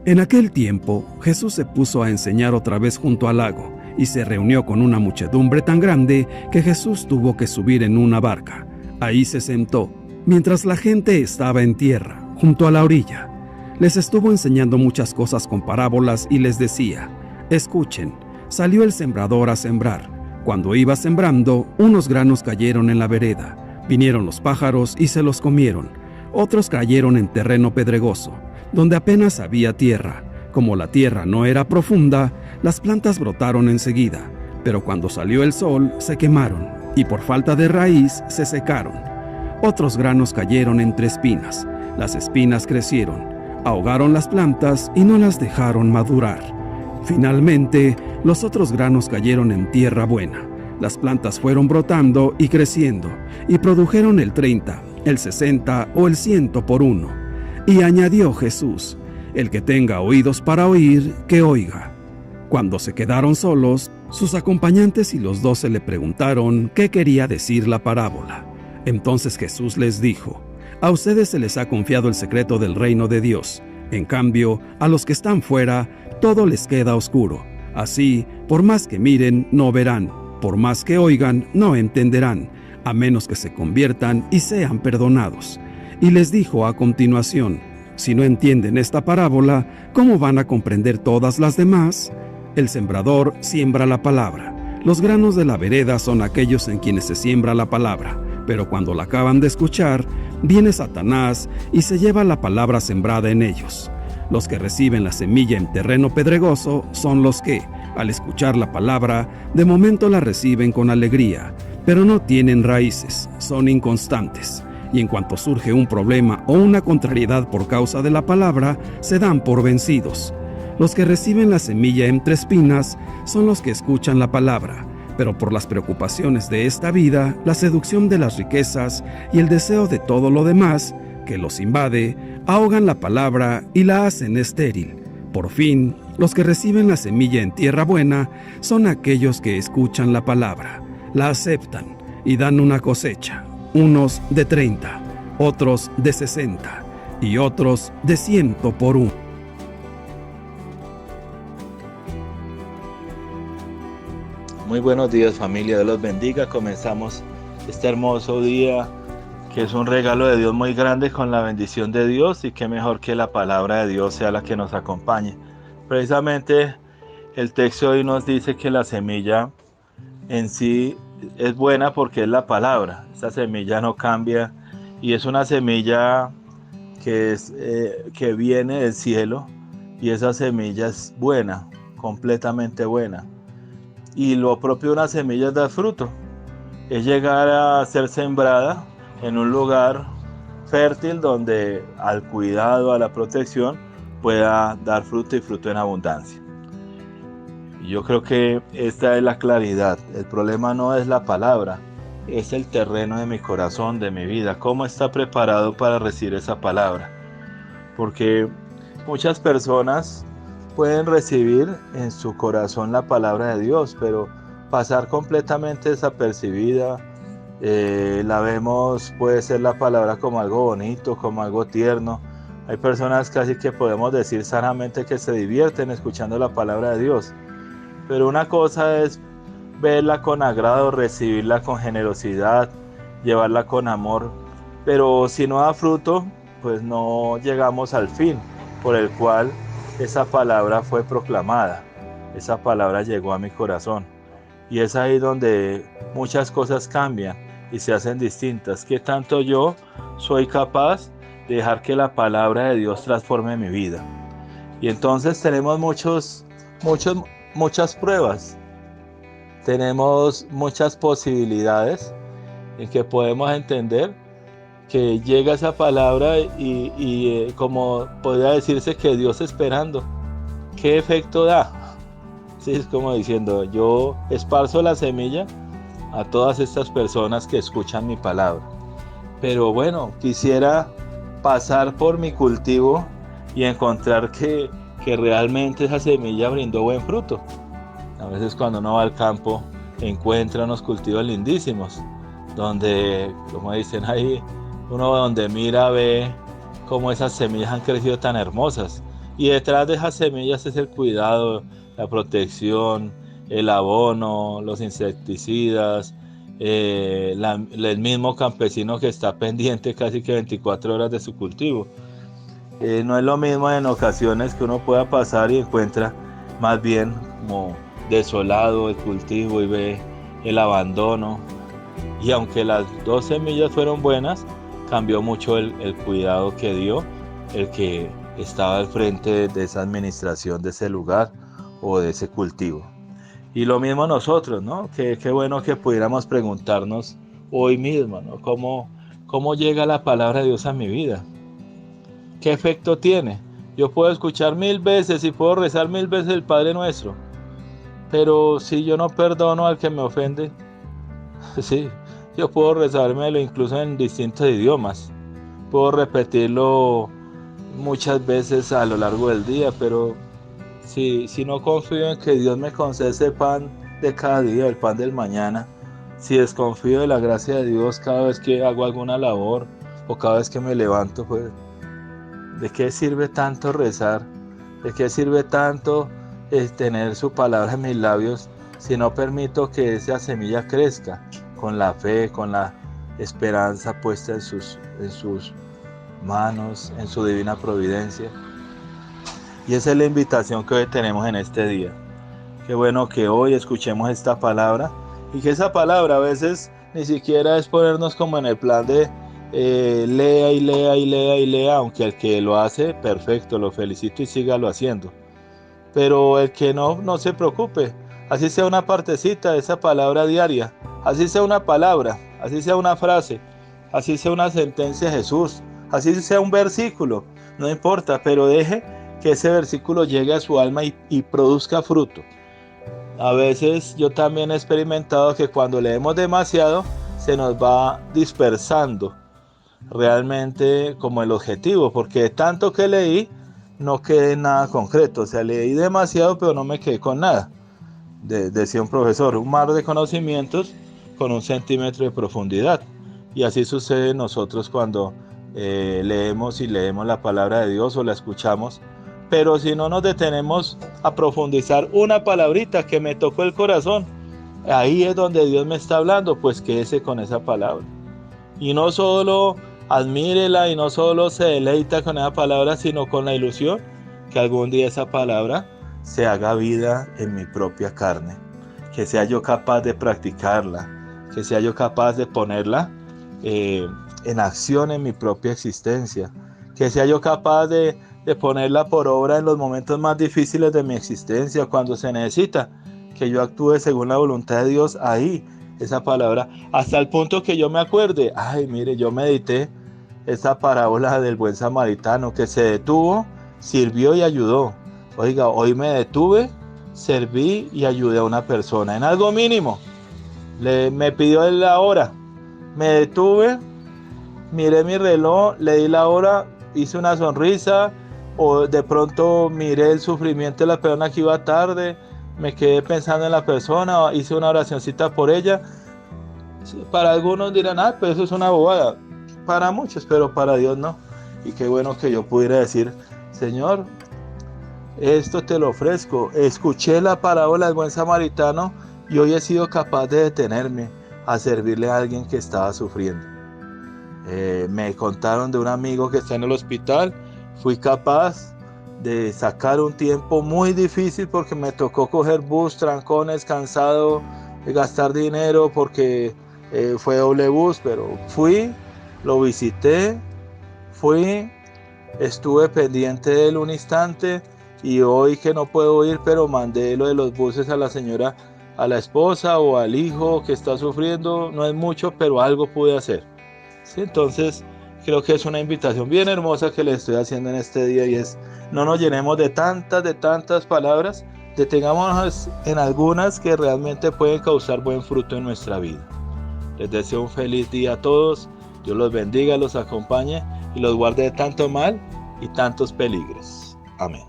En aquel tiempo, Jesús se puso a enseñar otra vez junto al lago, y se reunió con una muchedumbre tan grande que Jesús tuvo que subir en una barca. Ahí se sentó, mientras la gente estaba en tierra, junto a la orilla. Les estuvo enseñando muchas cosas con parábolas y les decía: escuchen, salió el sembrador a sembrar. Cuando iba sembrando, unos granos cayeron en la vereda. Vinieron los pájaros y se los comieron. Otros cayeron en terreno pedregoso, donde apenas había tierra. Como la tierra no era profunda, las plantas brotaron enseguida, pero cuando salió el sol se quemaron y por falta de raíz se secaron. Otros granos cayeron entre espinas. Las espinas crecieron, ahogaron las plantas y no las dejaron madurar. Finalmente, los otros granos cayeron en tierra buena. Las plantas fueron brotando y creciendo y produjeron el 30, el 60 o el 100 por uno. Y añadió Jesús: el que tenga oídos para oír, que oiga. Cuando se quedaron solos, sus acompañantes y los 12 le preguntaron qué quería decir la parábola. Entonces Jesús les dijo: a ustedes se les ha confiado el secreto del reino de Dios. En cambio, a los que están fuera, todo les queda oscuro. Así, por más que miren, no verán. Por más que oigan, no entenderán, a menos que se conviertan y sean perdonados. Y les dijo a continuación: si no entienden esta parábola, ¿cómo van a comprender todas las demás? El sembrador siembra la palabra. Los granos de la vereda son aquellos en quienes se siembra la palabra, pero cuando la acaban de escuchar, viene Satanás y se lleva la palabra sembrada en ellos. Los que reciben la semilla en terreno pedregoso son los que, al escuchar la palabra, de momento la reciben con alegría, pero no tienen raíces, son inconstantes. Y en cuanto surge un problema o una contrariedad por causa de la palabra, se dan por vencidos. Los que reciben la semilla entre espinas son los que escuchan la palabra, pero por las preocupaciones de esta vida, la seducción de las riquezas y el deseo de todo lo demás que los invade, ahogan la palabra y la hacen estéril. Por fin, los que reciben la semilla en tierra buena son aquellos que escuchan la palabra, la aceptan y dan una cosecha. Unos de 30, otros de 60 y otros de 100 por uno. Muy buenos días, familia, Dios los bendiga. Comenzamos este hermoso día que es un regalo de Dios muy grande, con la bendición de Dios, y qué mejor que la palabra de Dios sea la que nos acompañe. Precisamente el texto hoy nos dice que la semilla en sí es buena porque es la palabra. Esa semilla no cambia y es una semilla que viene del cielo, y esa semilla es buena, completamente buena. Y lo propio de una semilla es dar fruto, es llegar a ser sembrada en un lugar fértil donde al cuidado, a la protección, pueda dar fruto, y fruto en abundancia. Y yo creo que esta es la claridad. El problema no es la palabra, es el terreno de mi corazón, de mi vida. ¿Cómo está preparado para recibir esa palabra? Porque muchas personas pueden recibir en su corazón la palabra de Dios, pero pasar completamente desapercibida. La vemos, puede ser la palabra como algo bonito, como algo tierno. Hay personas casi que podemos decir sanamente que se divierten escuchando la palabra de Dios. Pero una cosa es verla con agrado, recibirla con generosidad, llevarla con amor. Pero si no da fruto, pues no llegamos al fin por el cual esa palabra fue proclamada. Esa palabra llegó a mi corazón. Y es ahí donde muchas cosas cambian y se hacen distintas. ¿Qué tanto yo soy capaz de dejar que la palabra de Dios transforme mi vida? Y entonces tenemos muchas pruebas. Tenemos muchas posibilidades en que podemos entender que llega esa palabra y como podría decirse que Dios esperando. ¿Qué efecto da? Sí, es como diciendo, yo esparzo la semilla a todas estas personas que escuchan mi palabra. Pero bueno, quisiera pasar por mi cultivo y encontrar que realmente esa semilla brindó buen fruto. A veces cuando uno va al campo encuentra unos cultivos lindísimos, donde, como dicen ahí, uno donde mira ve cómo esas semillas han crecido tan hermosas, Y detrás de esas semillas es el cuidado, la protección, el abono, los insecticidas, el mismo campesino que está pendiente casi que 24 horas de su cultivo. No es lo mismo en ocasiones que uno pueda pasar y encuentra más bien como desolado el cultivo y ve el abandono. Y aunque las 2 semillas fueron buenas, cambió mucho el cuidado que dio el que estaba al frente de esa administración de ese lugar o de ese cultivo. Y lo mismo nosotros, ¿no? Qué bueno que pudiéramos preguntarnos hoy mismo, ¿no? ¿Cómo llega la palabra de Dios a mi vida? ¿Qué efecto tiene? Yo puedo escuchar 1000 veces y puedo rezar 1000 veces el Padre Nuestro, pero si yo no perdono al que me ofende, sí, yo puedo rezármelo incluso en distintos idiomas, puedo repetirlo muchas veces a lo largo del día, pero si no confío en que Dios me concede ese pan de cada día, el pan del mañana, si desconfío de la gracia de Dios cada vez que hago alguna labor o cada vez que me levanto, pues ¿de qué sirve tanto rezar? ¿De qué sirve tanto tener su palabra en mis labios si no permito que esa semilla crezca con la fe, con la esperanza puesta en sus manos, en su divina providencia? Y esa es la invitación que hoy tenemos en este día. Qué bueno que hoy escuchemos esta palabra y que esa palabra a veces ni siquiera es ponernos como en el plan de lea y lea y lea y lea, aunque el que lo hace, perfecto, lo felicito y sígalo haciendo. Pero el que no se preocupe, así sea una partecita de esa palabra diaria, así sea una palabra, así sea una frase, así sea una sentencia de Jesús, así sea un versículo, no importa, pero deje que ese versículo llegue a su alma y produzca fruto. A veces yo también he experimentado que cuando leemos demasiado se nos va dispersando realmente como el objetivo, porque de tanto que leí no quedé en nada concreto, o sea, leí demasiado pero no me quedé con nada. Decía un profesor, un mar de conocimientos con 1 centímetro de profundidad, y así sucede nosotros cuando leemos la palabra de Dios o la escuchamos, pero si no nos detenemos a profundizar una palabrita que me tocó el corazón, ahí es donde Dios me está hablando, pues quédese con esa palabra. Y no solo admírela y no solo se deleita con esa palabra, sino con la ilusión que algún día esa palabra se haga vida en mi propia carne, que sea yo capaz de practicarla, que sea yo capaz de ponerla en acción en mi propia existencia, que sea yo capaz de ponerla por obra en los momentos más difíciles de mi existencia, cuando se necesita que yo actúe según la voluntad de Dios. Ahí esa palabra, hasta el punto que yo me acuerde, ay, mire, yo medité esa parábola del buen samaritano que se detuvo, sirvió y ayudó. Oiga, hoy me detuve, serví y ayudé a una persona en algo mínimo. Me pidió la hora, me detuve, miré mi reloj, le di la hora, hice una sonrisa, o de pronto miré el sufrimiento de la persona que iba tarde, me quedé pensando en la persona, hice una oracioncita por ella. Para algunos dirán, pues eso es una bobada, para muchos, pero para Dios no. Y qué bueno que yo pudiera decir, Señor, esto te lo ofrezco. Escuché la parábola del buen samaritano y hoy he sido capaz de detenerme a servirle a alguien que estaba sufriendo. Me contaron de un amigo que está en el hospital. Fui capaz de sacar un tiempo muy difícil porque me tocó coger bus, trancones, cansado, gastar dinero porque fue doble bus, pero fui, lo visité, estuve pendiente de él un instante, y hoy que no puedo ir, pero mandé lo de los buses a la señora, a la esposa o al hijo que está sufriendo. No es mucho, pero algo pude hacer. ¿Sí? Entonces creo que es una invitación bien hermosa que le estoy haciendo en este día, y es: no nos llenemos de tantas palabras, detengámonos en algunas que realmente pueden causar buen fruto en nuestra vida. Les deseo un feliz día a todos. Dios los bendiga, los acompañe y los guarde de tanto mal y tantos peligros. Amén.